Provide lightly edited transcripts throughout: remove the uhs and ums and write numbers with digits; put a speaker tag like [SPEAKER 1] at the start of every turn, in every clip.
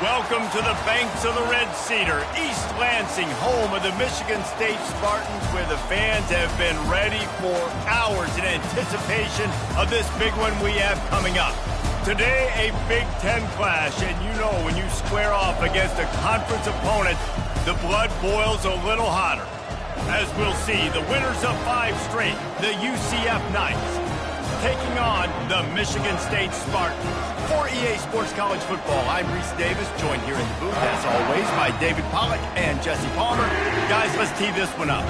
[SPEAKER 1] Welcome to the banks of the Red Cedar, East Lansing, home of the Michigan State Spartans, where the fans have been ready for hours in anticipation of this big one we have coming up. Today, a Big Ten clash, and you know when you square off against a conference opponent, the blood boils a little hotter. As we'll see, the winners of 5 straight, the UCF Knights, taking on the Michigan State Spartans. For EA Sports College Football, I'm Reese Davis, joined here in the booth, as always, by David Pollack and Jesse Palmer. Guys, let's tee this one up.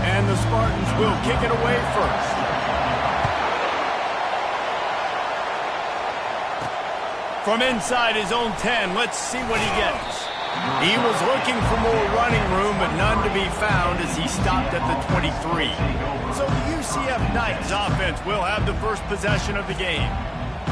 [SPEAKER 1] And the Spartans will kick it away first. From inside his own 10, let's see what he gets. He was looking for more running room, but none to be found as he stopped at the 23. So the UCF Knights offense will have the first possession of the game.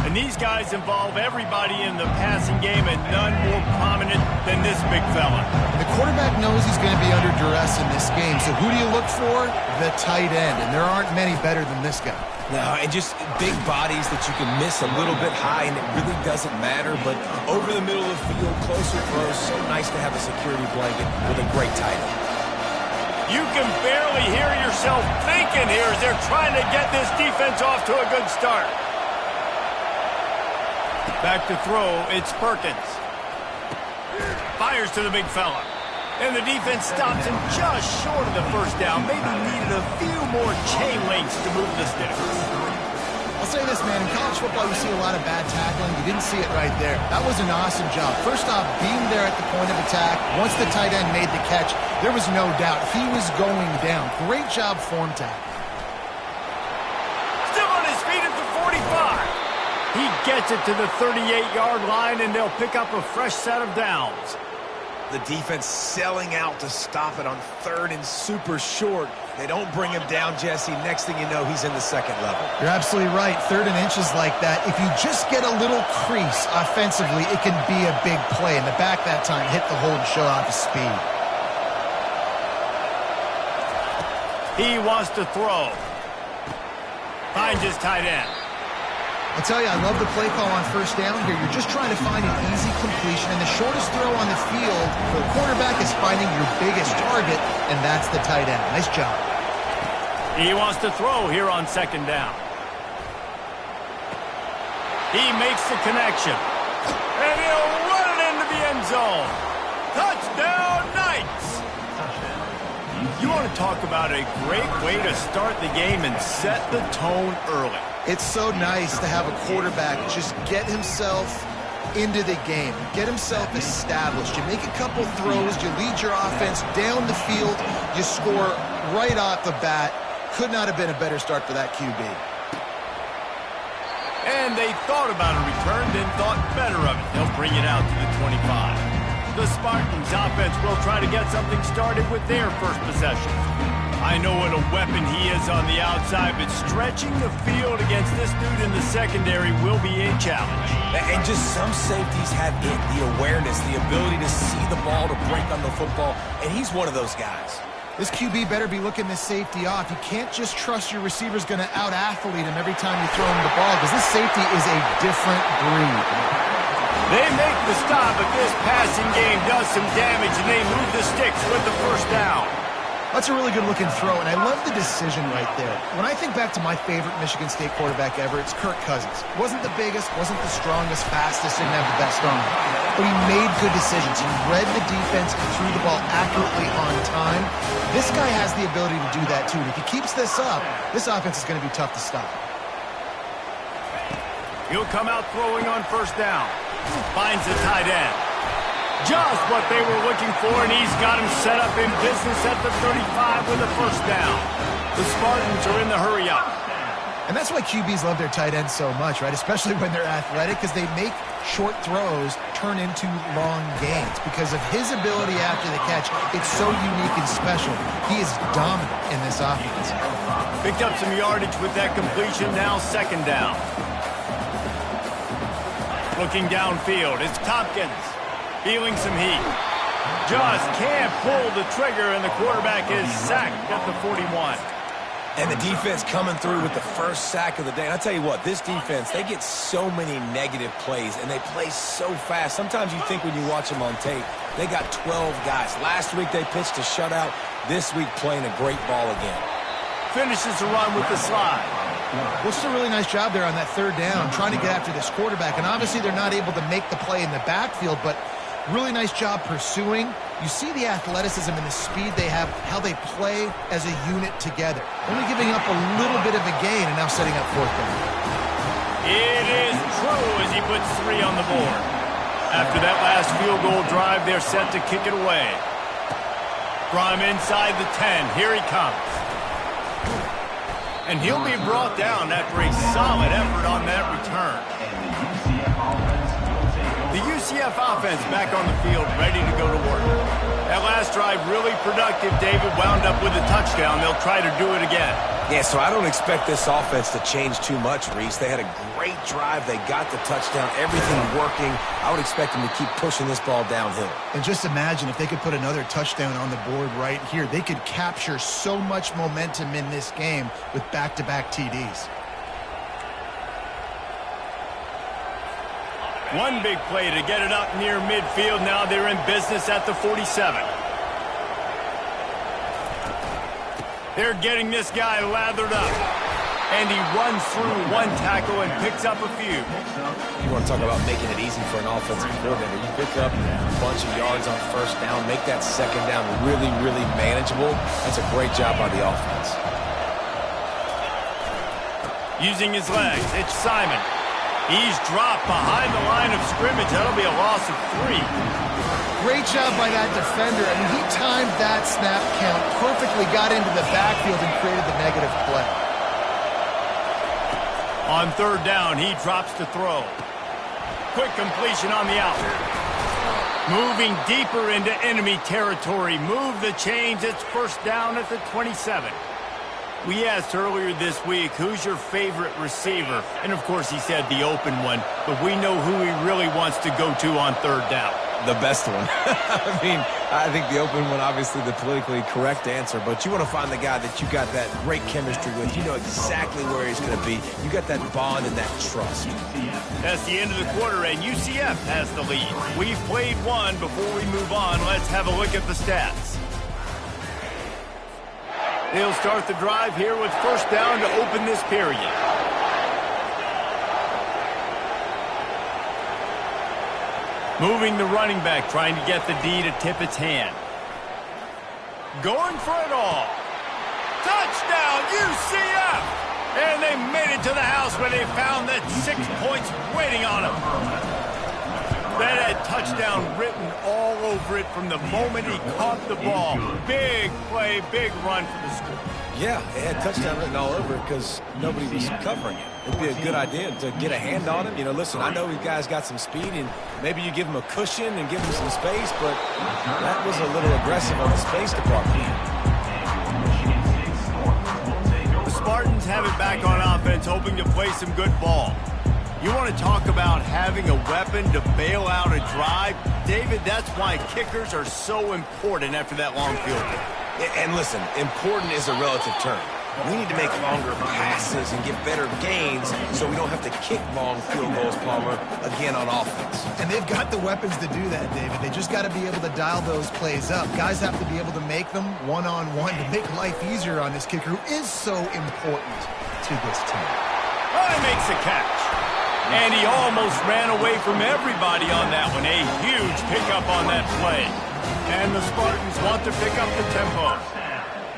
[SPEAKER 1] And these guys involve everybody in the passing game, and none more prominent than this big fella.
[SPEAKER 2] The quarterback knows he's going to be under duress in this game, so who do you look for? The tight end, and there aren't many better than this guy.
[SPEAKER 3] No, and just big bodies that you can miss a little bit high, and it really doesn't matter. But over the middle of the field, closer throws, so nice to have a security blanket with a great tight end.
[SPEAKER 1] You can barely hear yourself thinking here as they're trying to get this defense off to a good start. Back to throw, it's Perkins. Fires to the big fella. And the defense stops him just short of the first down. Maybe needed a few more chain links to move the sticks.
[SPEAKER 2] I'll say this, man. In college football, you see a lot of bad tackling. You didn't see it right there. That was an awesome job. First off, being there at the point of attack. Once the tight end made the catch, there was no doubt he was going down. Great job form tackle.
[SPEAKER 1] Still on his feet at the 45. He gets it to the 38-yard line, and they'll pick up a fresh set of downs.
[SPEAKER 3] The defense selling out to stop it on 3rd and super short. They don't bring him down, Jesse. Next thing you know, he's in the 2nd level.
[SPEAKER 2] You're absolutely right. 3rd and inches like that. If you just get a little crease offensively, it can be a big play. And the back that time hit the hole and show off his speed.
[SPEAKER 1] He wants to throw. Finds his tight end.
[SPEAKER 2] I tell you, I love the play call on first down here. You're just trying to find an easy completion, and the shortest throw on the field for the quarterback is finding your biggest target, and that's the tight end. Nice job.
[SPEAKER 1] He wants to throw here on 2nd down. He makes the connection, and he'll run it into the end zone. Touchdown, Knights! You want to talk about a great way to start the game and set the tone early.
[SPEAKER 2] It's so nice to have a quarterback just get himself into the game, get himself established. You make a couple throws, you lead your offense down the field, you score right off the bat. Could not have been a better start for that QB.
[SPEAKER 1] And they thought about a return, then thought better of it. They'll bring it out to the 25. The Spartans offense will try to get something started with their first possession. I know what a weapon he is on the outside, but stretching the field against this dude in the secondary will be a challenge.
[SPEAKER 3] And just some safeties have it, the awareness, the ability to see the ball, to break on the football, and he's one of those guys.
[SPEAKER 2] This QB better be looking this safety off. You can't just trust your receiver's going to out-athlete him every time you throw him the ball, because this safety is a different breed.
[SPEAKER 1] They make the stop, but this passing game does some damage, and they move the sticks with the first down.
[SPEAKER 2] That's a really good-looking throw, and I love the decision right there. When I think back to my favorite Michigan State quarterback ever, it's Kirk Cousins. Wasn't the biggest, wasn't the strongest, fastest, didn't have the best arm. But he made good decisions. He read the defense and threw the ball accurately on time. This guy has the ability to do that, too. And if he keeps this up, this offense is going to be tough to stop.
[SPEAKER 1] He'll come out throwing on first down. Finds the tight end. Just what they were looking for, and he's got him set up in business at the 35 with a first down. The Spartans are in the hurry-up.
[SPEAKER 2] And that's why QBs love their tight ends so much, right? Especially when they're athletic, because they make short throws turn into long gains. Because of his ability after the catch, it's so unique and special. He is dominant in this offense.
[SPEAKER 1] Picked up some yardage with that completion, now 2nd down. Looking downfield, it's Tompkins. Feeling some heat. Just can't pull the trigger, and the quarterback is sacked at the 41.
[SPEAKER 3] And the defense coming through with the first sack of the day. And I tell you what, this defense, they get so many negative plays, and they play so fast. Sometimes you think when you watch them on tape, they got 12 guys. Last week they pitched a shutout. This week playing a great ball again.
[SPEAKER 1] Finishes the run with the slide.
[SPEAKER 2] Well, just a really nice job there on that third down, trying to get after this quarterback. And obviously they're not able to make the play in the backfield, but really nice job pursuing. You see the athleticism and the speed they have, how they play as a unit together. Only giving up a little bit of a gain and now setting up fourth down.
[SPEAKER 1] It is true as he puts 3 on the board. After that last field goal drive, they're set to kick it away. From inside the 10, here he comes. And he'll be brought down after a solid effort on that return. The UCF offense back on the field, ready to go to work. That last drive really productive. David wound up with a touchdown. They'll try to do it again.
[SPEAKER 3] Yeah, so I don't expect this offense to change too much, Reese. They had a great drive. They got the touchdown. Everything working. I would expect them to keep pushing this ball downhill.
[SPEAKER 2] And just imagine if they could put another touchdown on the board right here. They could capture so much momentum in this game with back-to-back TDs.
[SPEAKER 1] One big play to get it up near midfield. Now they're in business at the 47. They're getting this guy lathered up. And he runs through one tackle and picks up a few.
[SPEAKER 3] You want to talk about making it easy for an offensive coordinator. You pick up a bunch of yards on first down, make that second down really, really manageable. That's a great job by the offense.
[SPEAKER 1] Using his legs, it's Simon. He's dropped behind the line of scrimmage. That'll be a loss of 3.
[SPEAKER 2] Great job by that defender. I mean, he timed that snap count perfectly, got into the backfield and created the negative play.
[SPEAKER 1] On third down, he drops to throw. Quick completion on the out. Moving deeper into enemy territory. Move the chains. It's first down at the 27. We asked earlier this week, who's your favorite receiver? And, of course, he said the open one. But we know who he really wants to go to on third down.
[SPEAKER 3] The best one. I mean, I think the open one, obviously the politically correct answer, but you want to find the guy that you got that great chemistry with. You know exactly where he's going to be. You got that bond and that trust.
[SPEAKER 1] That's the end of the quarter, and UCF has the lead. We've played one. Before we move on, let's have a look at the stats. They'll start the drive here with first down to open this period. Moving the running back, trying to get the D to tip its hand. Going for it all. Touchdown, UCF! And they made it to the house where they found that 6 points waiting on them. That had touchdown written all over it from the moment he caught the ball. Big play, big run for the school.
[SPEAKER 3] Yeah, it had touchdown written all over it because nobody was covering it. It'd be a good idea to get a hand on him. You know, listen, I know you guys got some speed, and maybe you give him a cushion and give him some space, but that was a little aggressive on the space department.
[SPEAKER 1] The Spartans have it back on offense, hoping to play some good ball. You want to talk about having a weapon to bail out a drive? David, that's why kickers are so important after that long field goal.
[SPEAKER 3] And listen, important is a relative term. We need to make longer passes and get better gains so we don't have to kick long field goals, Palmer, again on offense.
[SPEAKER 2] And they've got the weapons to do that, David. They just got to be able to dial those plays up. Guys have to be able to make them one-on-one to make life easier on this kicker who is so important to this team.
[SPEAKER 1] Oh, he makes a catch. And he almost ran away from everybody on that one. A huge pickup on that play. And the Spartans want to pick up the tempo.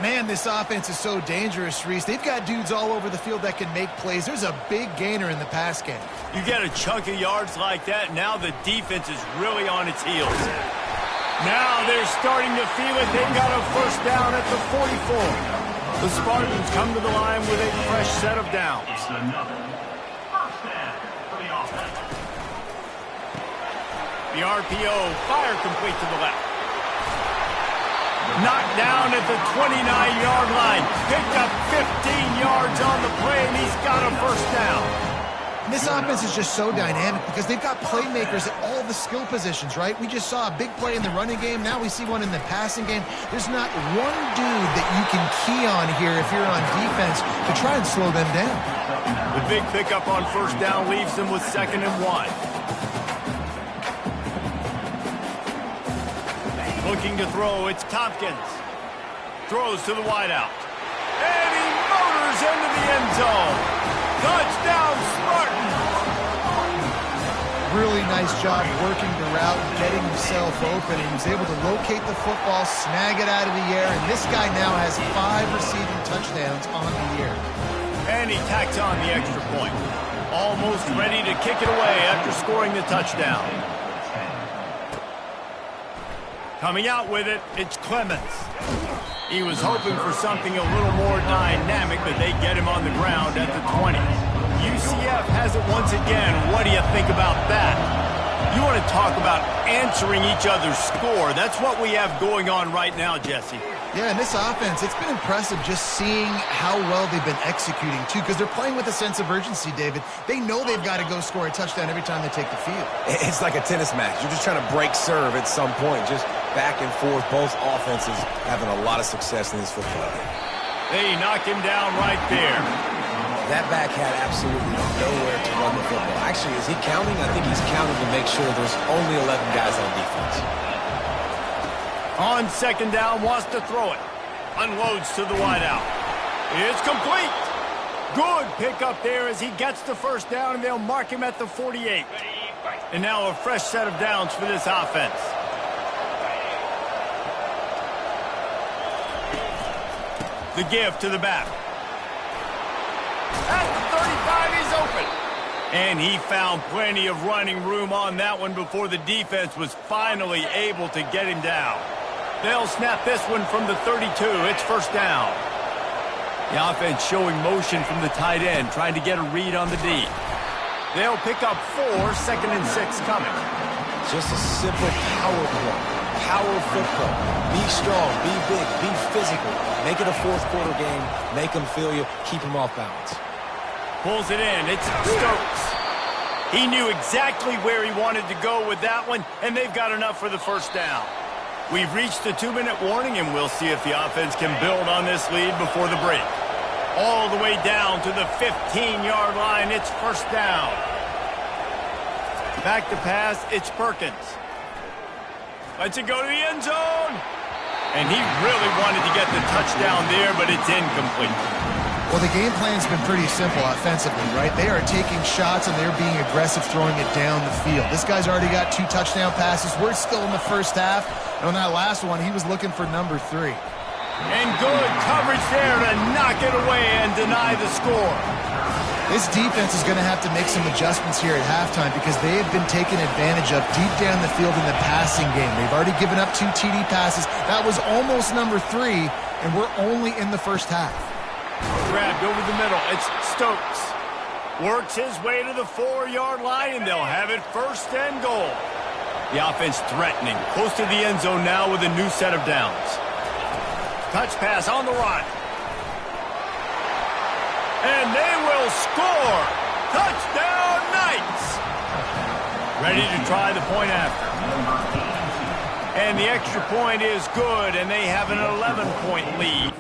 [SPEAKER 2] Man, this offense is so dangerous, Reese. They've got dudes all over the field that can make plays. There's a big gainer in the pass game.
[SPEAKER 1] You get a chunk of yards like that, now the defense is really on its heels. Now they're starting to feel it. They've got a first down at the 44. The Spartans come to the line with a fresh set of downs. The RPO, fire complete to the left. Knocked down at the 29-yard line. Picked up 15 yards on the play, and he's got a first down.
[SPEAKER 2] And this offense is just so dynamic because they've got playmakers at all the skill positions, right? We just saw a big play in the running game. Now we see one in the passing game. There's not one dude that you can key on here if you're on defense to try and slow them down.
[SPEAKER 1] The big pickup on first down leaves them with 2nd and 1. Looking to throw, it's Tompkins. Throws to the wideout. And he motors into the end zone. Touchdown, Spartans!
[SPEAKER 2] Really nice job working the route and getting himself open. He was able to locate the football, snag it out of the air, and this guy now has 5 receiving touchdowns on the year.
[SPEAKER 1] And he tacks on the extra point. Almost ready to kick it away after scoring the touchdown. Coming out with it, it's Clemens. He was hoping for something a little more dynamic, but they get him on the ground at the 20. UCF has it once again. What do you think about that? You want to talk about answering each other's score. That's what we have going on right now, Jesse.
[SPEAKER 2] Yeah, and this offense, it's been impressive just seeing how well they've been executing, too, because they're playing with a sense of urgency, David. They know they've got to go score a touchdown every time they take the field.
[SPEAKER 3] It's like a tennis match. You're just trying to break serve at some point, just back and forth. Both offenses having a lot of success in this football game.
[SPEAKER 1] They knock him down right there.
[SPEAKER 3] That back had absolutely nowhere to run the football. Actually, is he counting? I think he's counting to make sure there's only 11 guys on defense.
[SPEAKER 1] On 2nd down, wants to throw it. Unloads to the wideout. It's complete. Good pickup there as he gets the first down, and they'll mark him at the 48. And now a fresh set of downs for this offense. The give to the back. At the 35, he's open. And he found plenty of running room on that one before the defense was finally able to get him down. They'll snap this one from the 32. It's first down. The offense showing motion from the tight end, trying to get a read on the D. They'll pick up 4, 2nd and 6 coming.
[SPEAKER 3] Just a simple power play. Power football. Be strong, be big, be physical. Make it a fourth quarter game. Make them feel you. Keep them off balance.
[SPEAKER 1] Pulls it in. It's Stokes. He knew exactly where he wanted to go with that one, and they've got enough for the first down. We've reached the 2-minute warning, and we'll see if the offense can build on this lead before the break. All the way down to the 15-yard line. It's first down. Back to pass. It's Perkins. Lets it go to the end zone. And he really wanted to get the touchdown there, but it's incomplete.
[SPEAKER 2] Well, the game plan's been pretty simple offensively, right? They are taking shots, and they're being aggressive throwing it down the field. This guy's already got 2 touchdown passes. We're still in the first half. And on that last one, he was looking for number 3.
[SPEAKER 1] And good coverage there to knock it away and deny the score.
[SPEAKER 2] This defense is going to have to make some adjustments here at halftime because they have been taken advantage of deep down the field in the passing game. They've already given up 2 TD passes. That was almost number 3, and we're only in the first half.
[SPEAKER 1] Grabbed over the middle. It's Stokes. Works his way to the 4-yard line, and they'll have it first and goal. The offense threatening. Close to the end zone now with a new set of downs. Touch pass on the run. And they will score. Touchdown Knights. Ready to try the point after. And the extra point is good, and they have an 11-point lead.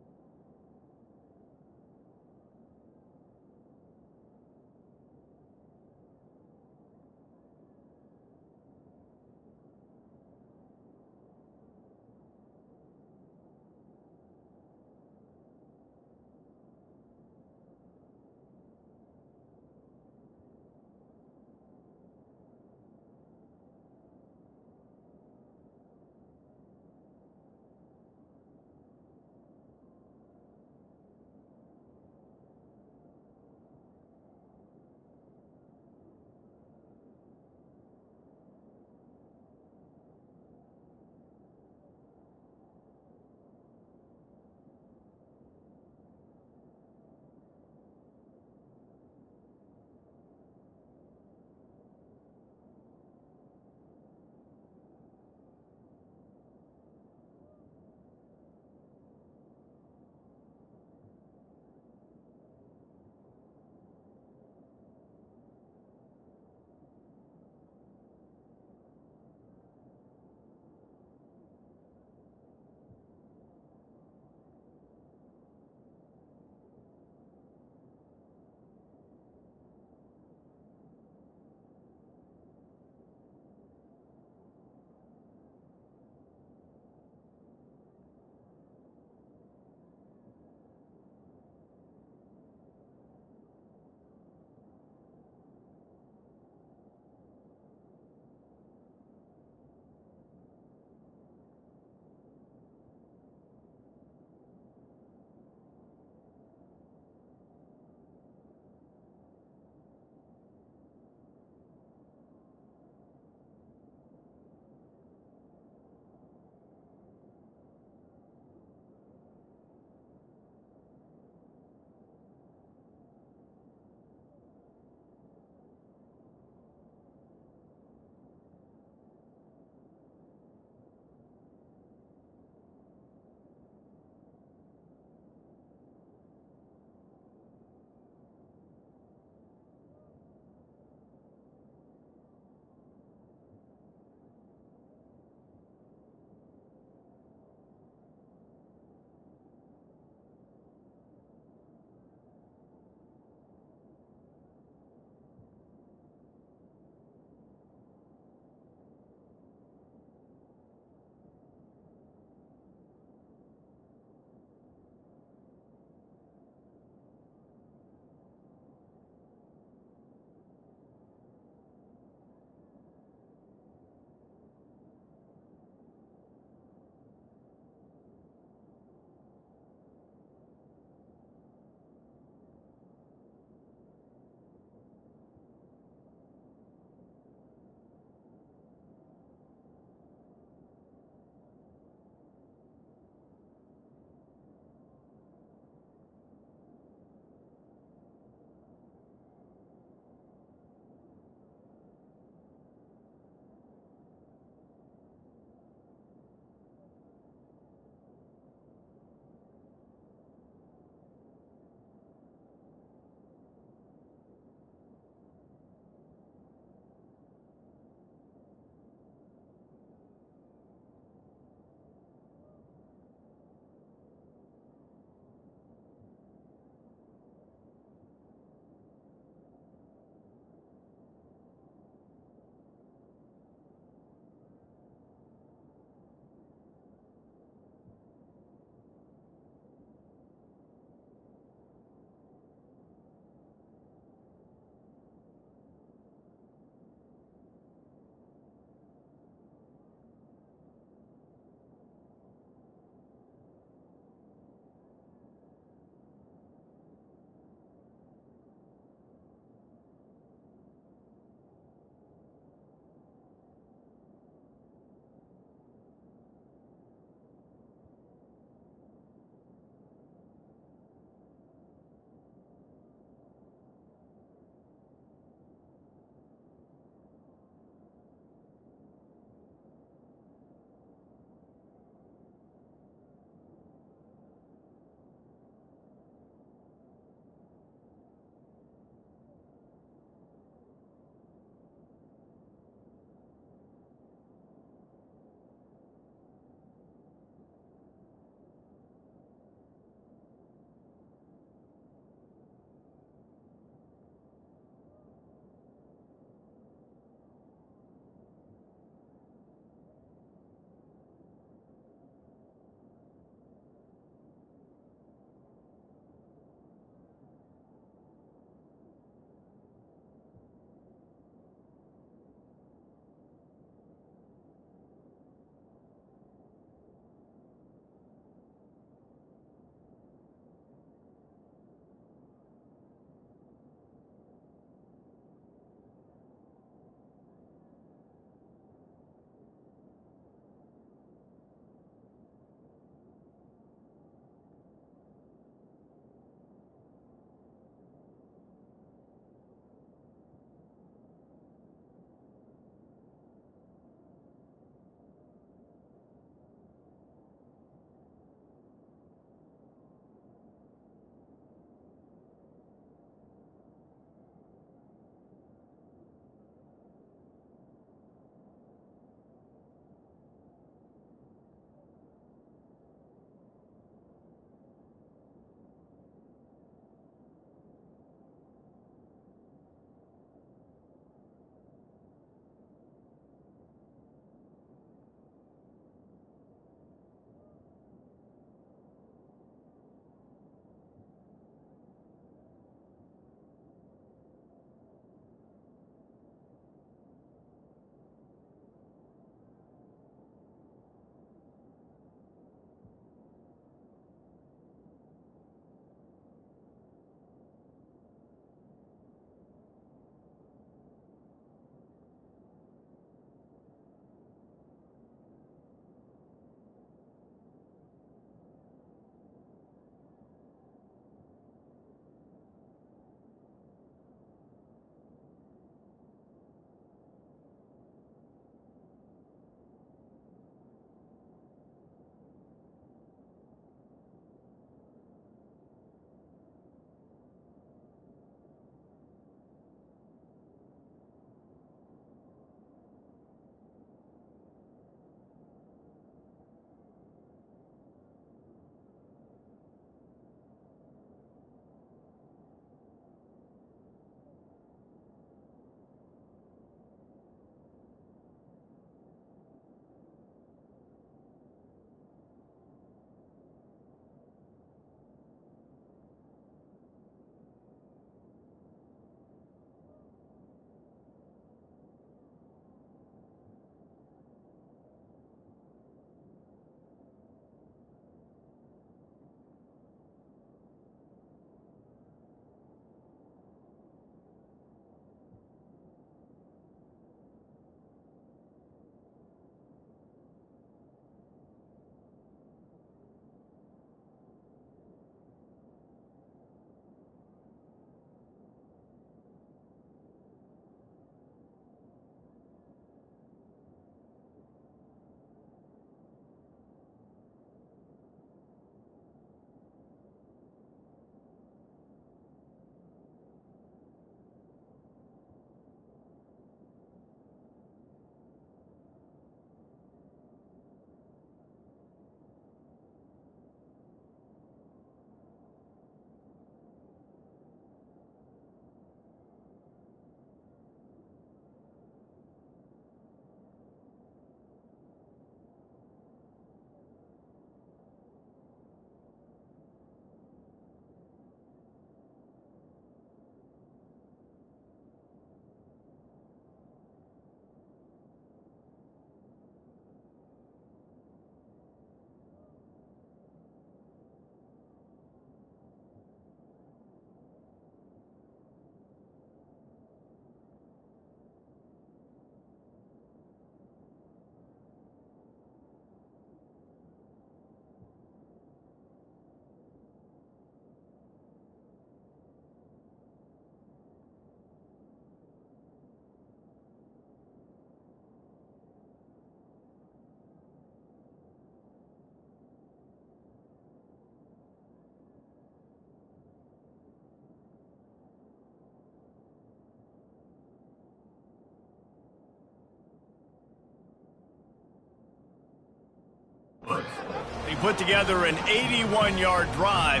[SPEAKER 1] He put together an 81-yard drive,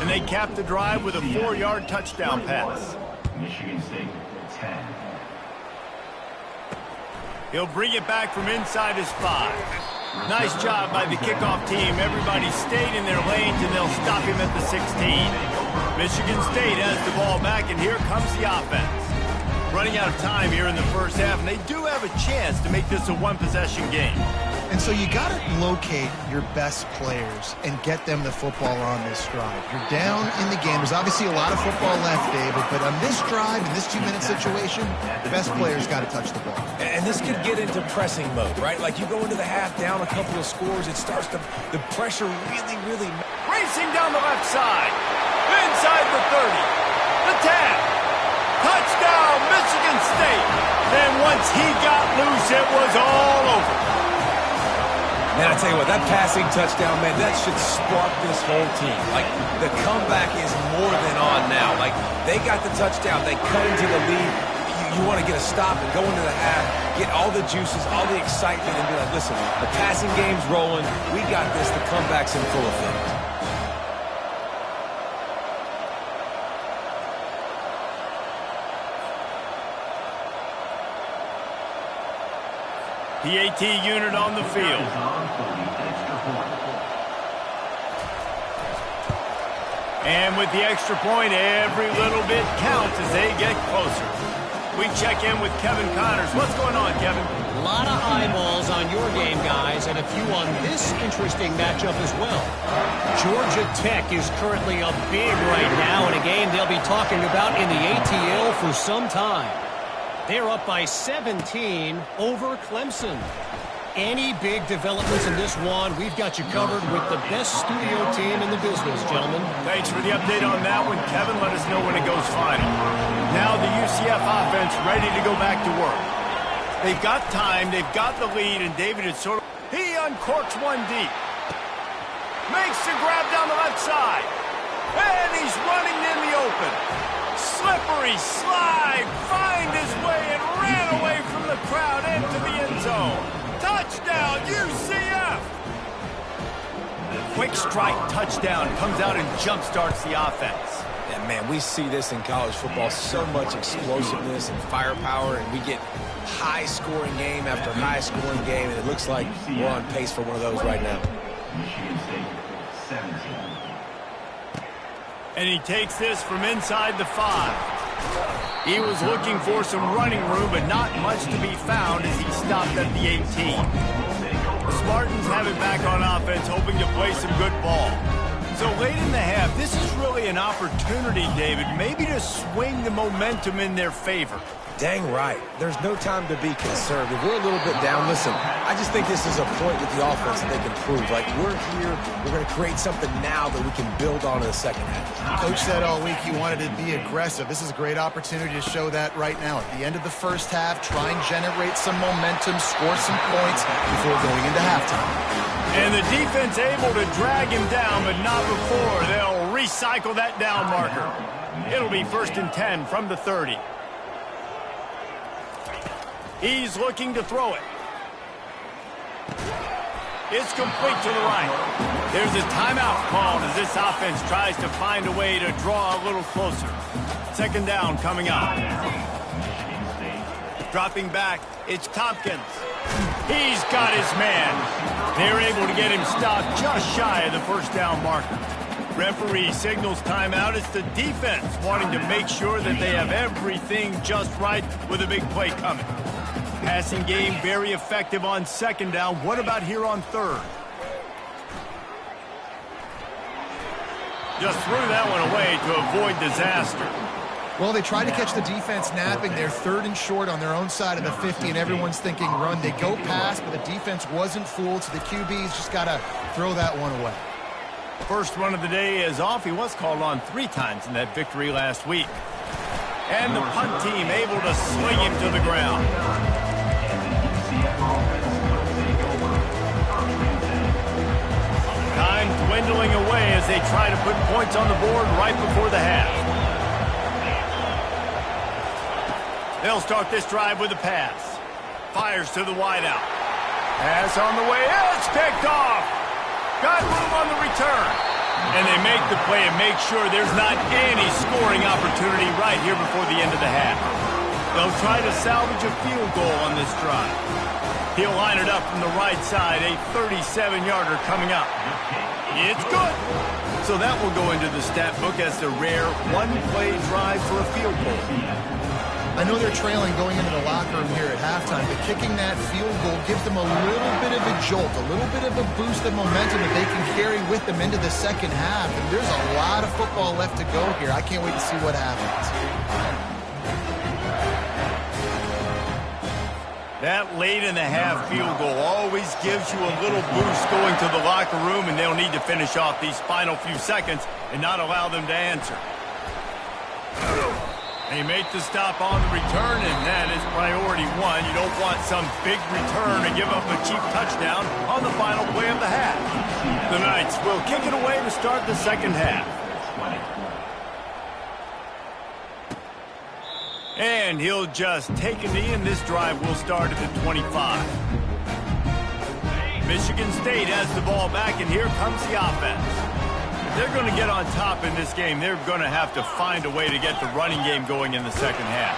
[SPEAKER 1] and they capped the drive with a 4-yard touchdown pass.
[SPEAKER 4] Michigan State 10.
[SPEAKER 1] He'll bring it back from inside his 5. Nice job by the kickoff team. Everybody stayed in their lanes, and they'll stop him at the 16. Michigan State has the ball back, and here comes the offense. Running out of time here in the first half, and they do have a chance to make this a one-possession game.
[SPEAKER 2] And so you got to locate your best players and get them the football on this drive. You're down in the game. There's obviously a lot of football left, David, but on this drive, in this 2-minute situation, the best players got to touch the ball.
[SPEAKER 3] And this could get into pressing mode, right? Like you go into the half down a couple of scores, it starts to, the pressure really...
[SPEAKER 1] Racing down the left side. Inside the 30. The 10. Touchdown, Michigan State. Then once he got loose, it was all over.
[SPEAKER 3] Man, I tell you what, that passing touchdown, man, that should spark this whole team. Like, the comeback is more than on now. Like, they got the touchdown. They cut into the lead. You want to get a stop and go into the half, get all the juices, all the excitement, and be like, listen, the passing game's rolling. We got this. The comeback's in full effect.
[SPEAKER 1] The AT unit on the field. And with the extra point, every little bit counts as they get closer. We check in with Kevin Connors. What's going on, Kevin?
[SPEAKER 5] A lot of eyeballs on your game, guys, and a few on this interesting matchup as well. Georgia Tech is currently up big right now in a game they'll be talking about in the ATL for some time. They're up by 17 over Clemson. Any big developments in this one, we've got you covered with the best studio team in the business, gentlemen.
[SPEAKER 1] Thanks for the update on that one, Kevin. Let us know when it goes final. Now the UCF offense ready to go back to work. They've got time, they've got the lead, and David is sort of... He uncorks one deep. Makes the grab down the left side. And he's running in the open. Slippery slide, find his way and ran away from the crowd into the end zone. Touchdown, UCF! Quick strike touchdown comes out and jump-starts the offense.
[SPEAKER 3] And man, we see this in college football, so much explosiveness and firepower, and we get high-scoring game after high-scoring game, and it looks like we're on pace for one of those right now.
[SPEAKER 4] Michigan State 17.
[SPEAKER 1] And he takes this from inside the 5. He was looking for some running room, but not much to be found as he stopped at the 18. The Spartans have it back on offense, hoping to play some good ball. So late in the half, this is really an opportunity, David, maybe to swing the momentum in their favor.
[SPEAKER 3] Dang right. There's no time to be conservative. We're a little bit down. Listen, I just think this is a point with the offense that they can prove. Like, we're here, we're going to create something now that we can build on in the second half.
[SPEAKER 2] Coach said all week he wanted to be aggressive. This is a great opportunity to show that right now. At the end of the first half, try and generate some momentum, score some points before going into halftime.
[SPEAKER 1] And the defense able to drag him down, but not before they'll recycle that down marker. It'll be 1st and 10 from the 30. He's looking to throw it. It's complete to the right. There's a timeout called as this offense tries to find a way to draw a little closer. 2nd down coming up. Dropping back, it's Tompkins. He's got his man. They're able to get him stopped just shy of the 1st down marker. Referee signals timeout. It's the defense wanting to make sure that they have everything just right with a big play coming. Passing game very effective on 2nd down. What about here on 3rd? Just threw that one away to avoid disaster.
[SPEAKER 2] Well, they tried to catch the defense napping. They're 3rd and short on their own side of the 50, and everyone's thinking run. They go pass, but the defense wasn't fooled, so the QB's just got to throw that one away.
[SPEAKER 1] First run of the day is off. He was called on 3 times in that victory last week. And the punt team able to sling him to the ground. Time dwindling away as they try to put points on the board right before the half. They'll start this drive with a pass. Fires to the wideout. Pass on the way. It's picked off. Got room on the return. And they make the play and make sure there's not any scoring opportunity right here before the end of the half. They'll try to salvage a field goal on this drive. He'll line it up from the right side, a 37-yarder coming up. It's good. So that will go into the stat book as the rare one-play drive for a field goal.
[SPEAKER 2] I know they're trailing going into the locker room here at halftime, but kicking that field goal gives them a little bit of a jolt, a little bit of a boost of momentum that they can carry with them into the second half. And there's a lot of football left to go here. I can't wait to see what happens.
[SPEAKER 1] That late in the half field goal always gives you a little boost going to the locker room, and they'll need to finish off these final few seconds and not allow them to answer. They make the stop on the return, and that is priority one. You don't want some big return to give up a cheap touchdown on the final play of the half. The Knights will kick it away to start the second half. And he'll just take a knee, and this drive will start at the 25. Michigan State has the ball back, and here comes the offense. If they're going to get on top in this game, they're going to have to find a way to get the running game going in the second half.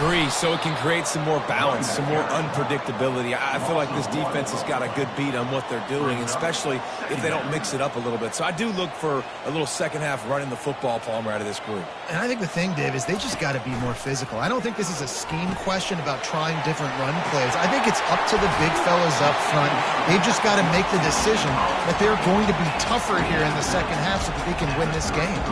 [SPEAKER 3] Agree, so it can create some more balance, some more unpredictability. I feel like this defense has got a good beat on what they're doing, especially if they don't mix it up a little bit. So I do look for a little second half running the football, Palmer, out of this group.
[SPEAKER 2] And I think the thing, Dave, is they just got to be more physical. I don't think this is a scheme question about trying different run plays. I think it's up to the big fellas up front. They've just got to make the decision that they're going to be tougher here in the second half so that they can win this game.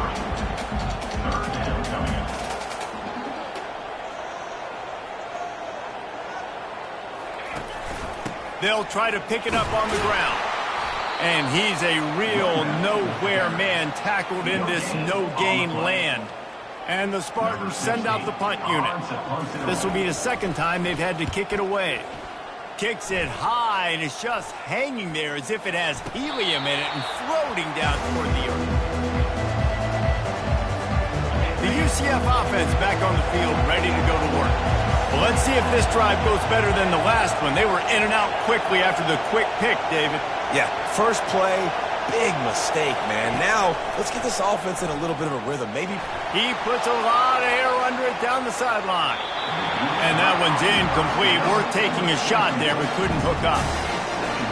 [SPEAKER 1] They'll try to pick it up on the ground. And he's a real nowhere man tackled in this no-gain land. And the Spartans send out the punt unit. This will be the second time they've had to kick it away. Kicks it high, and it's just hanging there as if it has helium in it and floating down toward the earth. The UCF offense back on the field, ready to go to work. Well, let's see if this drive goes better than the last one. They were in and out quickly after the quick pick, David.
[SPEAKER 3] Yeah, first play, big mistake, man. Now, let's get this offense in a little bit of a rhythm. Maybe
[SPEAKER 1] he puts a lot of air under it down the sideline. And that one's incomplete. Worth taking a shot there, but couldn't hook up.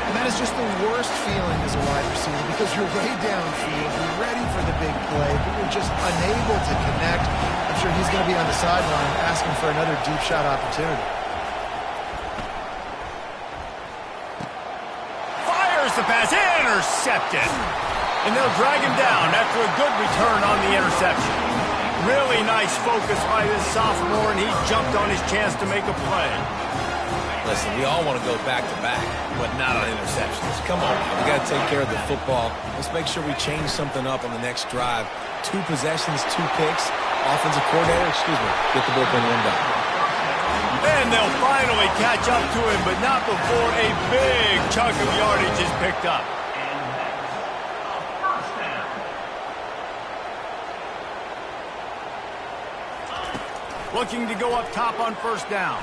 [SPEAKER 2] And that is just the worst feeling as a wide receiver because you're way downfield, you're ready for the big play, but you're just unable to connect. I'm sure he's going to be on the sideline asking for another deep shot opportunity.
[SPEAKER 1] Fires the pass, intercepted. And they'll drag him down after a good return on the interception. Really nice focus by this sophomore, and he jumped on his chance to make a play.
[SPEAKER 3] Listen, we all want to go back-to-back, but not on interceptions. Come on, we got to take care of the football. Let's make sure we change something up on the next drive. 2 possessions, 2 picks. Offensive coordinator, get the bullpen one down.
[SPEAKER 1] And they'll finally catch up to him, but not before a big chunk of yardage is picked up. Looking to go up top on first down.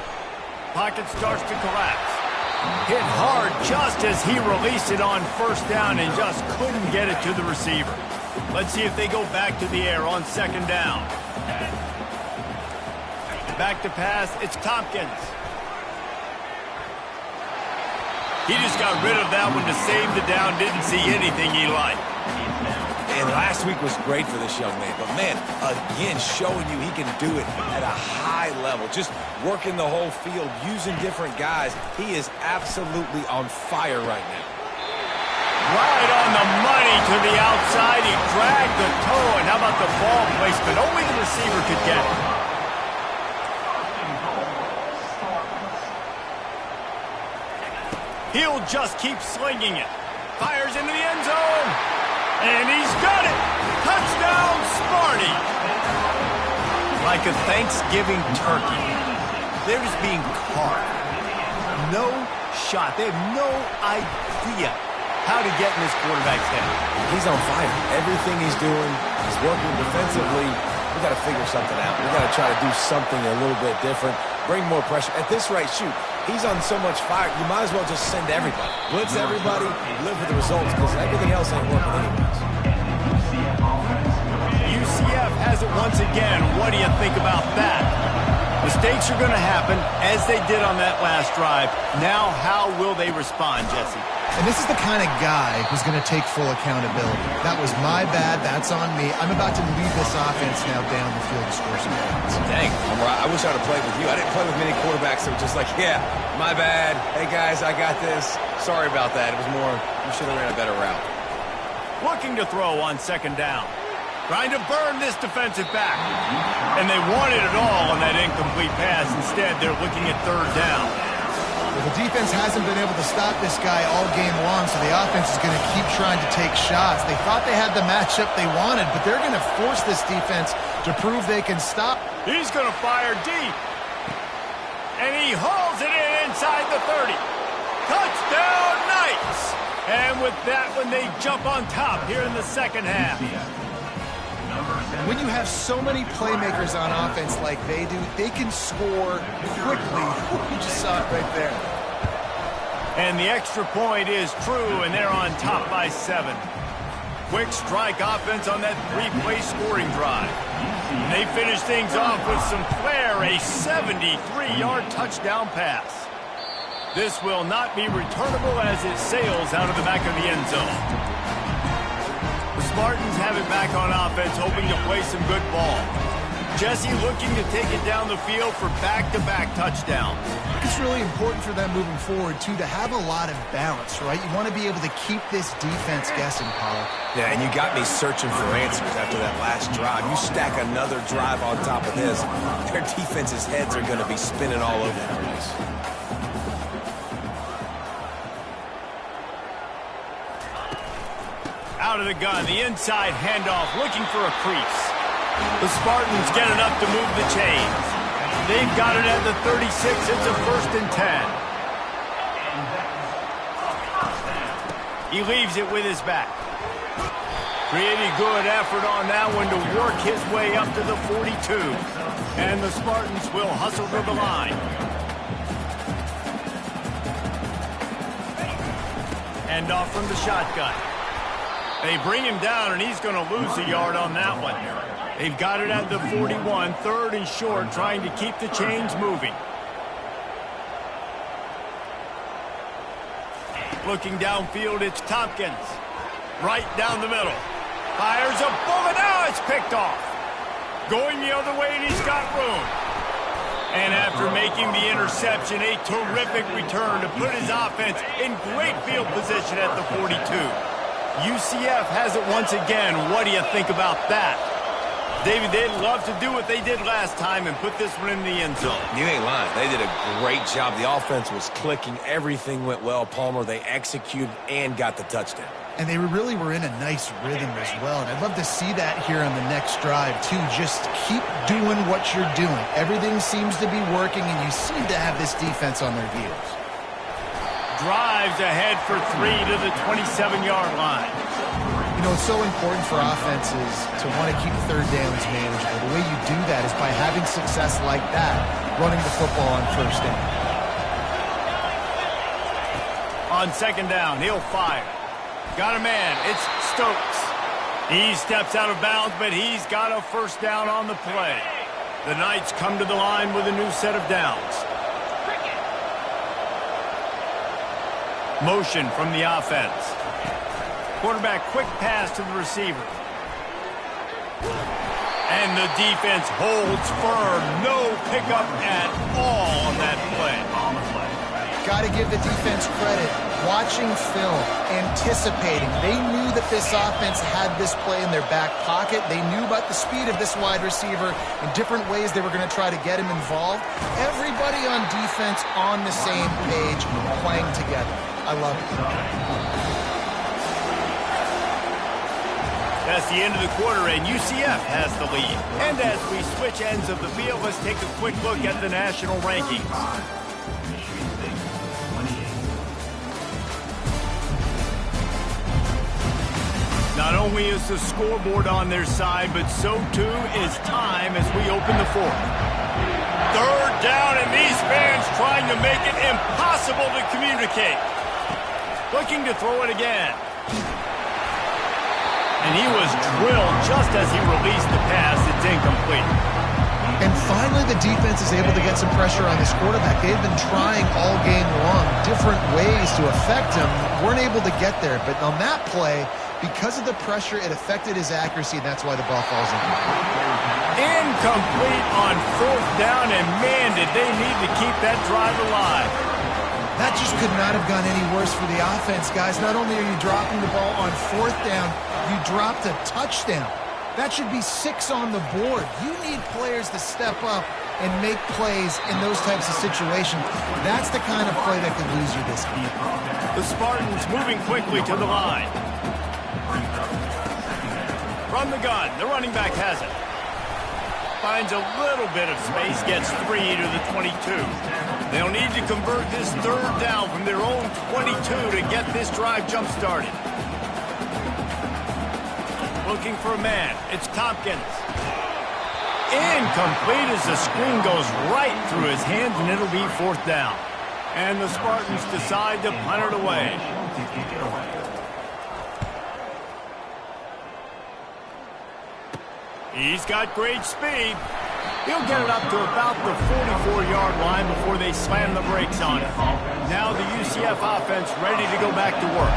[SPEAKER 1] Pocket starts to collapse. Hit hard just as he released it on first down and just couldn't get it to the receiver. Let's see if they go back to the air on second down. Back to pass, it's Tompkins. He just got rid of that one to save the down, didn't see anything he liked.
[SPEAKER 3] And last week was great for this young man. But, man, again, showing you he can do it at a high level. Just working the whole field, using different guys. He is absolutely on fire right now.
[SPEAKER 1] Right on the money to the outside. He dragged the toe. And how about the ball placement? Only the receiver could get it. He'll just keep slinging it. Fires into the end zone. And he's got it! Touchdown, Sparty! Like a Thanksgiving turkey. They're just being caught. No shot. They have no idea how to get in this quarterback's head.
[SPEAKER 3] He's on fire. Everything he's doing is working defensively. We got to figure something out. We got to try to do something a little bit different. Bring more pressure. At this rate, shoot, he's on so much fire, you might as well just send everybody. Blitz everybody, live with the results, because everything else ain't working anyways.
[SPEAKER 1] UCF has it once again. What do you think about that? Mistakes are going to happen, as they did on that last drive. Now, how will they respond, Jesse?
[SPEAKER 2] And this is the kind of guy who's going to take full accountability. That was my bad. That's on me. I'm about to lead this offense now down the field to score some points.
[SPEAKER 3] Dang, I wish I would have played with you. I didn't play with many quarterbacks that were just like, yeah, my bad. Hey, guys, I got this. Sorry about that. It was more, you should have ran a better route.
[SPEAKER 1] Looking to throw on second down. Trying to burn this defensive back. And they wanted it all on that incomplete pass. Instead, they're looking at third down.
[SPEAKER 2] Well, the defense hasn't been able to stop this guy all game long, so the offense is going to keep trying to take shots. They thought they had the matchup they wanted, but they're going to force this defense to prove they can stop.
[SPEAKER 1] He's going to fire deep. And he hauls it in inside the 30. Touchdown, Knights! And with that one, they jump on top here in the second half.
[SPEAKER 2] When you have so many playmakers on offense like they do, they can score quickly. You just saw it right there.
[SPEAKER 1] And the extra point is true, and they're on top by 7. Quick strike offense on that 3-play scoring drive. And they finish things off with some flair, a 73-yard touchdown pass. This will not be returnable as it sails out of the back of the end zone. The Spartans have it back on offense, hoping to play some good ball. Jesse looking to take it down the field for back-to-back touchdowns.
[SPEAKER 2] It's really important for them moving forward, too, to have a lot of balance, right? You want to be able to keep this defense guessing, Paul.
[SPEAKER 3] Yeah, and you got me searching for answers after that last drive. You stack another drive on top of this, their defense's heads are going to be spinning all over the place.
[SPEAKER 1] Out of the gun, the inside handoff, looking for a crease. The Spartans get enough to move the chains. They've got it at the 36. It's a 1st and 10. He leaves it with his back. Pretty good effort on that one to work his way up to the 42. And the Spartans will hustle to the line. Handoff from the shotgun. They bring him down, and he's going to lose a yard on that one. They've got it at the 41, 3rd and short, trying to keep the chains moving. Looking downfield, it's Tompkins. Right down the middle. Fires a bullet. Now it's picked off. Going the other way, and he's got room. And after making the interception, a terrific return to put his offense in great field position at the 42. UCF has it once again. What do you think about that? David, they'd love to do what they did last time and put this one in the end zone.
[SPEAKER 3] You ain't lying. They did a great job. The offense was clicking. Everything went well. Palmer, they executed and got the touchdown.
[SPEAKER 2] And they really were in a nice rhythm as well. And I'd love to see that here on the next drive, too. Just keep doing what you're doing. Everything seems to be working, and you seem to have this defense on their heels.
[SPEAKER 1] Drives ahead for 3 to the 27-yard line.
[SPEAKER 2] You know, it's so important for offenses to want to keep third downs manageable. The way you do that is by having success like that, running the football on 1st down.
[SPEAKER 1] On 2nd down, he'll fire. Got a man. It's Stokes. He steps out of bounds, but he's got a 1st down on the play. The Knights come to the line with a new set of downs. Motion from the offense. Quarterback quick pass to the receiver. And the defense holds firm. No pickup at all on that play.
[SPEAKER 2] Got to give the defense credit. Watching film, anticipating. They knew that this offense had this play in their back pocket. They knew about the speed of this wide receiver in different ways they were going to try to get him involved. Everybody on defense on the same page, playing together. I love it.
[SPEAKER 1] That's the end of the quarter, and UCF has the lead. And as we switch ends of the field, let's take a quick look at the national rankings. Not only is the scoreboard on their side, but so too is time as we open the 4th. Third down, and these fans trying to make it impossible to communicate. Looking to throw it again. And he was drilled just as he released the pass. It's incomplete.
[SPEAKER 2] And finally, the defense is able to get some pressure on this quarterback. They've been trying all game long different ways to affect him. Weren't able to get there. But on that play, because of the pressure, it affected his accuracy, and that's why the ball falls in.
[SPEAKER 1] Incomplete on fourth down, and man, did they need to keep that drive alive.
[SPEAKER 2] That just could not have gone any worse for the offense, guys. Not only are you dropping the ball on fourth down, you dropped a touchdown. That should be 6 on the board. You need players to step up and make plays in those types of situations. That's the kind of play that could lose you this game.
[SPEAKER 1] The Spartans moving quickly to the line. From the gun, the running back has it. Finds a little bit of space, gets 3 to the 22. They'll need to convert this third down from their own 22 to get this drive jump-started. Looking for a man. It's Tompkins. Incomplete as the screen goes right through his hands, and it'll be fourth down. And the Spartans decide to punt it away. He's got great speed. He'll get it up to about the 44-yard line before they slam the brakes on it. Now the UCF offense ready to go back to work.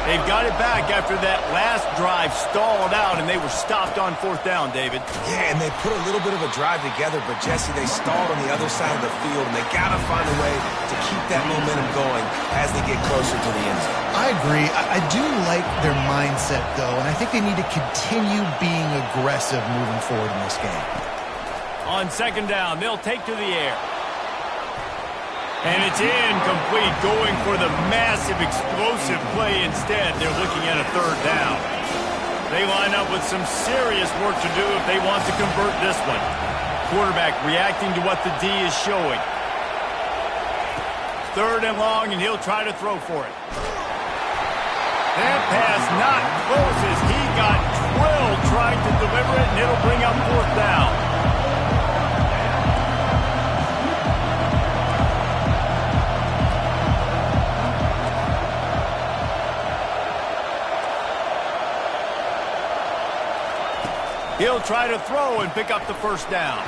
[SPEAKER 1] They've got it back after that last drive stalled out, and they were stopped on fourth down, David.
[SPEAKER 3] Yeah, and they put a little bit of a drive together, but, Jesse, they stalled on the other side of the field, and they got to find a way to keep that momentum going as they get closer to the end zone.
[SPEAKER 2] I agree. I do like their mindset, though, and I think they need to continue being aggressive moving forward in this game.
[SPEAKER 1] On second down, they'll take to the air. And it's incomplete, going for the massive explosive play instead. They're looking at a third down. They line up with some serious work to do if they want to convert this one. Quarterback reacting to what the D is showing. Third and long, and he'll try to throw for it. That pass not close as he got drilled trying to deliver it, and it'll bring up fourth down. He'll try to throw and pick up the first down.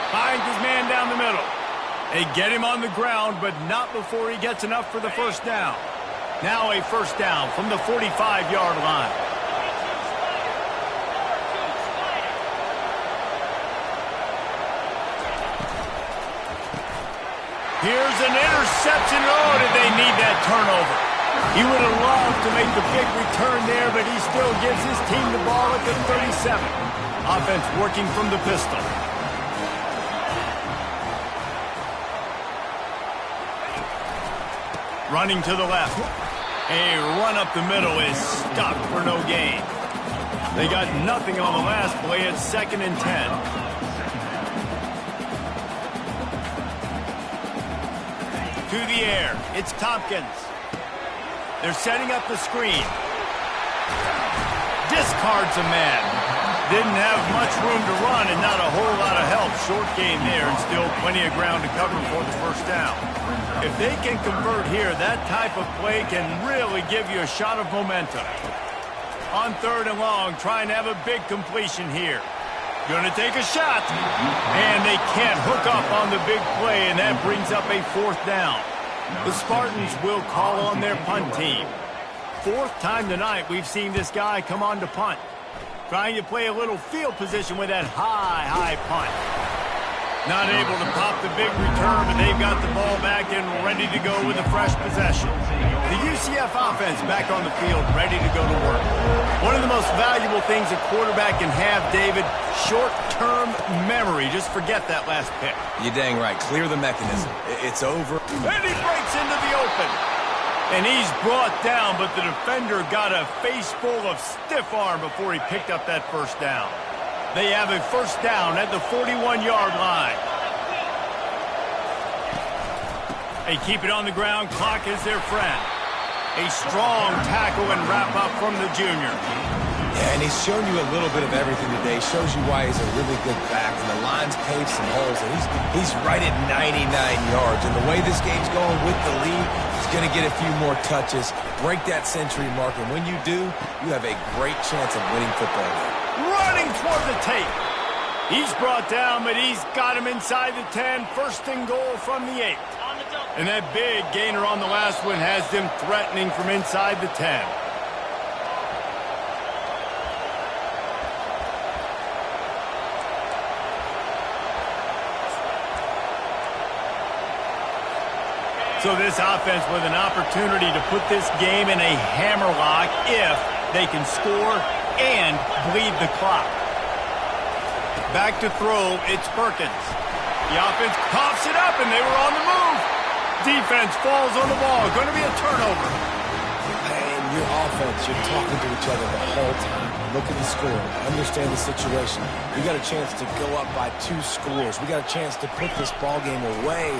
[SPEAKER 1] Finds his man down the middle. They get him on the ground, but not before he gets enough for the first down. Now a first down from the 45-yard line. Here's an interception. Oh, did they need that turnover? He would have loved to make the big return there, but he still gives his team the ball at the 37. Offense working from the pistol. Running to the left. A run up the middle is stopped for no gain. They got nothing on the last play. It's 2nd and 10. To the air. It's Tompkins. They're setting up the screen. Discards a man. Didn't have much room to run and not a whole lot of help. Short game there and still plenty of ground to cover for the first down. If they can convert here, that type of play can really give you a shot of momentum. On third and long, trying to have a big completion here. Going to take a shot. And they can't hook up on the big play, and that brings up a fourth down. The Spartans will call on their punt team. Fourth time tonight we've seen this guy come on to punt. Trying to play a little field position with that high punt. Not able to pop the big return, but they've got the ball back and ready to go with a fresh possession. The UCF offense back on the field, ready to go to work. One of the most valuable things a quarterback can have, David, short-term memory. Just forget that last pick.
[SPEAKER 3] You're dang right. Clear the mechanism. It's over.
[SPEAKER 1] And he breaks into the open. And he's brought down, but the defender got a face full of stiff arm before he picked up that first down. They have a first down at the 41-yard line. They keep it on the ground. Clock is their friend. A strong tackle and wrap up from the junior.
[SPEAKER 3] Yeah, and he's shown you a little bit of everything today. Shows you why he's a really good back. And the line's paved some holes. And he's right at 99 yards. And the way this game's going with the lead, he's going to get a few more touches, break that century mark. And when you do, you have a great chance of winning football game.
[SPEAKER 1] Running toward the tape. He's brought down, but he's got him inside the 10. First and goal from the 8. And that big gainer on the last one has them threatening from inside the 10. So this offense with an opportunity to put this game in a hammerlock if they can score and bleed the clock. Back to throw, it's Perkins. The offense coughs it up, and they were on the move. Defense falls on the ball. Going to be a turnover.
[SPEAKER 3] And your offense, you're talking to each other the whole time. Look at the score. Understand the situation. We got a chance to go up by 2 scores. We got a chance to put this ball game away.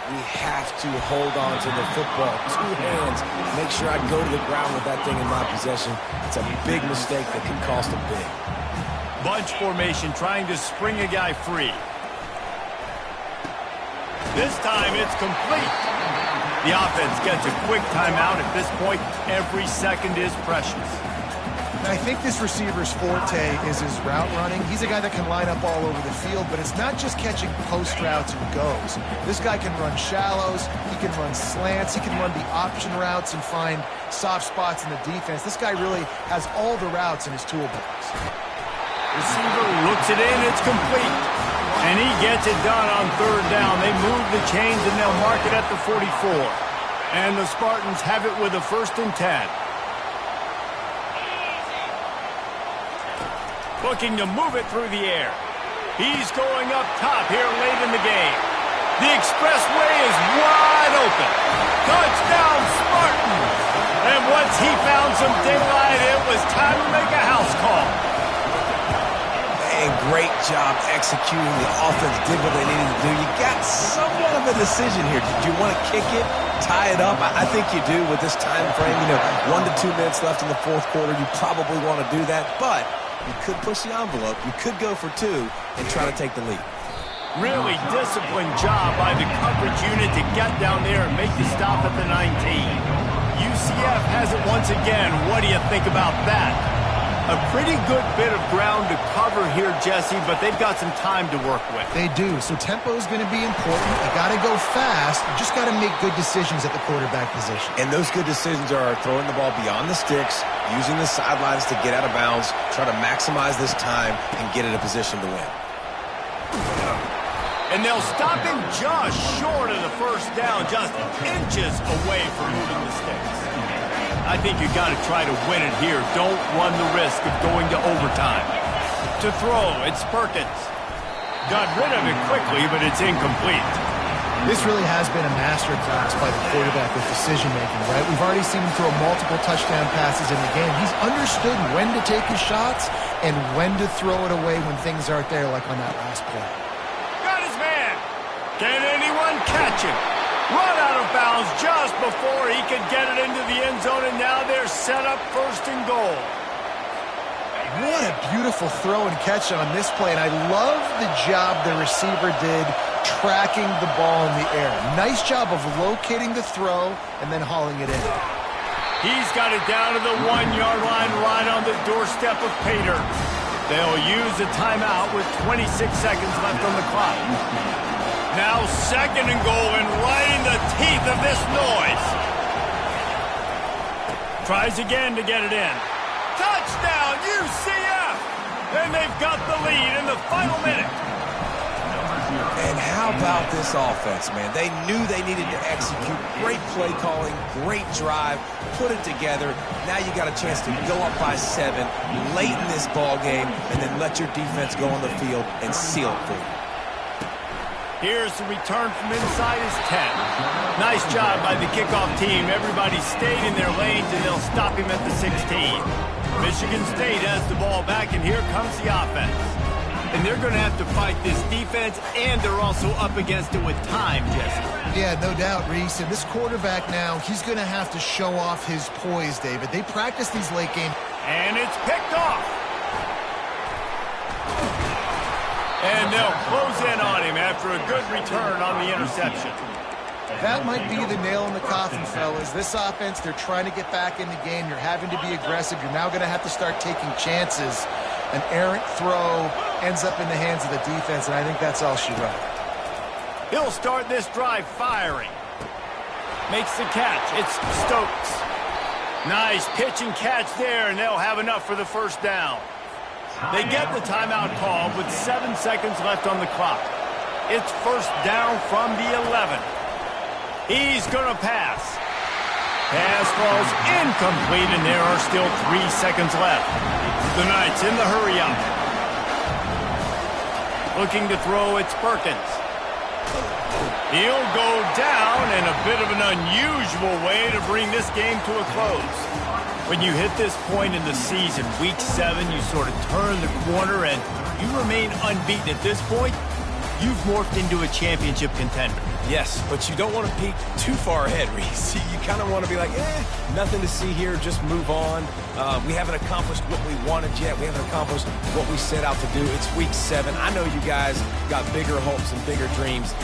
[SPEAKER 3] We have to hold on to the football. 2 hands. Make sure I go to the ground with that thing in my possession. It's a big mistake that can cost a big.
[SPEAKER 1] Bunch formation trying to spring a guy free. This time it's complete. The offense gets a quick timeout. At this point, every second is precious.
[SPEAKER 2] I think this receiver's forte is his route running. He's a guy that can line up all over the field, but it's not just catching post routes and goes. This guy can run shallows, he can run slants, he can run the option routes and find soft spots in the defense. This guy really has all the routes in his toolbox.
[SPEAKER 1] Receiver looks it in, it's complete. And he gets it done on 3rd down. They move the chains and they'll mark it at the 44. And the Spartans have it with a 1st and 10. Looking to move it through the air. He's going up top here late in the game. The expressway is wide open. Touchdown, Spartans! And once he found some daylight, it was time to make a house call.
[SPEAKER 3] And great job executing. The offense did what they needed to do. You got somewhat of a decision here. Did you want to kick it, tie it up? I think you do with this time frame. 1 to 2 minutes left in the 4th quarter. You probably want to do that, but you could push the envelope. You could go for 2 and try to take the lead.
[SPEAKER 1] Really disciplined job by the coverage unit to get down there and make the stop at the 19. UCF has it once again. What do you think about that? A pretty good bit of ground to cover here, Jesse, but they've got some time to work with.
[SPEAKER 2] They do, so tempo is going to be important. You got to go fast. You just got to make good decisions at the quarterback position.
[SPEAKER 3] And those good decisions are throwing the ball beyond the sticks, using the sidelines to get out of bounds, try to maximize this time, and get in a position to win.
[SPEAKER 1] And they'll stop him just short of the 1st down, just inches away from moving the sticks. I think you got to try to win it here. Don't run the risk of going to overtime. To throw, it's Perkins. Got rid of it quickly, but it's incomplete.
[SPEAKER 2] This really has been a masterclass by the quarterback with decision-making, right? We've already seen him throw multiple touchdown passes in the game. He's understood when to take his shots and when to throw it away when things aren't there, like on that last play.
[SPEAKER 1] Got his man. Can anyone catch him? Run out of bounds just before he could get it into the end zone, and now they're set up 1st and goal.
[SPEAKER 2] What a beautiful throw and catch on this play, and I love the job the receiver did tracking the ball in the air. Nice job of locating the throw and then hauling it in.
[SPEAKER 1] He's got it down to the 1-yard line right on the doorstep of Pater. They'll use a timeout with 26 seconds left on the clock. Now 2nd and goal, and right in the teeth of this noise. Tries again to get it in. Touchdown, UCF! And they've got the lead in the final minute.
[SPEAKER 3] And how about this offense, man? They knew they needed to execute. Great play calling, great drive, put it together. Now you got a chance to go up by 7 late in this ball game and then let your defense go on the field and seal it for you.
[SPEAKER 1] Here's the return from inside his 10. Nice job by the kickoff team. Everybody stayed in their lanes, and they'll stop him at the 16. Michigan State has the ball back, and here comes the offense. And they're going to have to fight this defense, and they're also up against it with time, Jesse.
[SPEAKER 2] Yeah, no doubt, Reese. And this quarterback now, he's going to have to show off his poise, David. They practice these late game.
[SPEAKER 1] And it's picked off. And they'll close in on him after a good return on the interception.
[SPEAKER 2] That might be the nail in the coffin, fellas. This offense, they're trying to get back in the game. You're having to be aggressive. You're now going to have to start taking chances. An errant throw ends up in the hands of the defense, and I think that's all she wrote.
[SPEAKER 1] He'll start this drive firing. Makes the catch. It's Stokes. Nice pitch and catch there, and they'll have enough for the first down. They get the timeout called with 7 seconds left on the clock. It's first down from the 11. He's going to pass. Pass falls incomplete, and there are still 3 seconds left. The Knights in the hurry-up. Looking to throw, it's Perkins. He'll go down in a bit of an unusual way to bring this game to a close. When you hit this point in the season, week 7, you sort of turn the corner and you remain unbeaten at this point. You've morphed into a championship contender.
[SPEAKER 3] Yes, but you don't want to peek too far ahead, Reese. You kind of want to be like, nothing to see here, just move on. We haven't accomplished what we wanted yet. We haven't accomplished what we set out to do. It's week 7. I know you guys got bigger hopes and bigger dreams